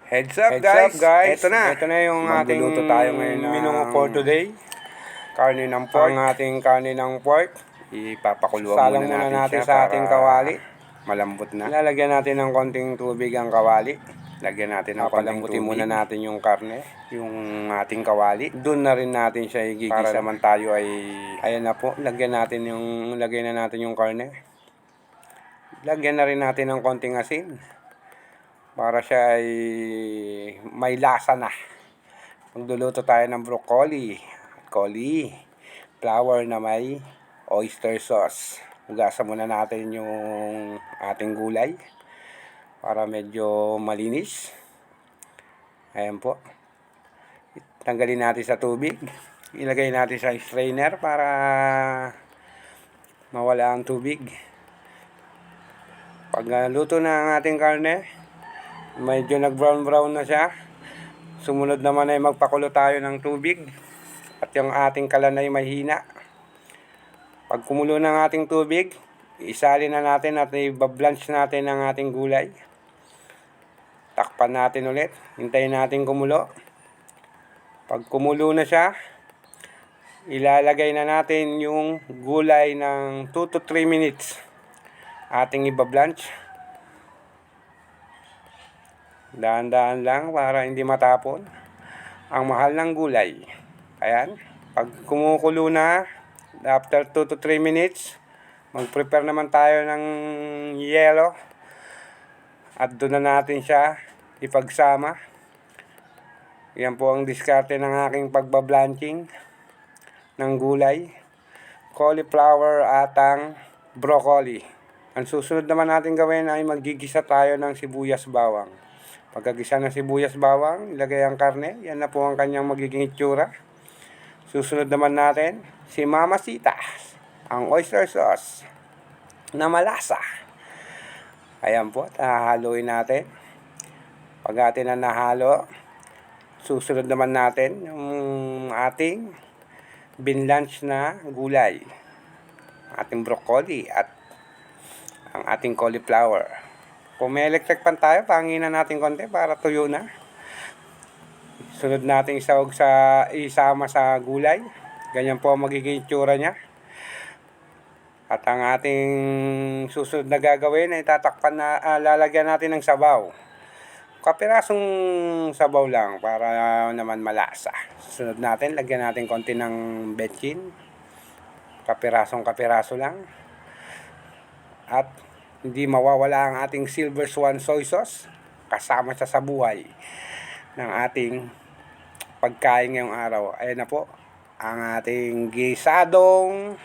Heads up guys. Ito na yung ating tayo ngayon menu for today. Karne ng pork. Ang ating karne ng pork. Ipapakuluan muna natin sa ating kawali. Malambot na. Lalagyan natin ng konting tubig ang kawali. Lagyan natin ng konting tubig. Muna natin yung karne, yung ating kawali. Doon na rin natin siya igigisa. Para naman tayo ay ayan na po. Lagyan na natin yung karne. Lagyan na rin natin ng konting asin. Para siya ay may lasa na. Magluluto tayo ng broccoli, cauliflower na may oyster sauce. Hugasan muna natin yung ating gulay para medyo malinis. Ayan po. Tanggalin natin sa tubig. Ilagay natin sa strainer para mawala ang tubig. Pag luto na ang ating karne, medyo nag-brown na siya. Sumunod naman ay magpakulo tayo ng tubig at yung ating kalan ay mahina. Pag kumulo ng ating tubig, isalin na natin at i-blanch natin ang ating gulay. Takpan natin ulit. Hintayin natin kumulo. Pag kumulo na siya, ilalagay na natin yung gulay ng 2 to 3 minutes. Ating i-blanch. Dahan-dahan lang para hindi matapon ang mahal ng gulay. Ayan. Pag kumukulo na, after 2 to 3 minutes, mag-prepare naman tayo ng yelo. At doon na natin siya ipagsama. Yan po ang diskarte ng aking pagbablanching ng gulay. Cauliflower at ang broccoli. Ang susunod naman natin gawin ay maggigisa tayo ng sibuyas bawang. Pagkagisa ng sibuyas bawang, ilagay ang karne. Yan na po ang kanyang magiging itsura. Susunod naman natin, si Mamacita, ang oyster sauce na malasa. Ayan po, hahaluin natin. Pag atin na nahalo, susunod naman natin yung ating binlanch na gulay. Ating broccoli at ang ating cauliflower. Kung may electric pan tayo, panginan natin konti para tuyo na. Sunod natin isama sa gulay. Ganyan po ang magiging itsura niya. At ang ating susunod na gagawin ay tatakpan na, lalagyan natin ng sabaw. Kapirasong sabaw lang para naman malasa. Susunod natin, lagyan natin konti ng betchin. Kapiraso lang. At hindi mawawala ang ating Silver Swan soy sauce kasama sa buhay ng ating pagkain ngayong araw. Ayan na po ang ating gisadong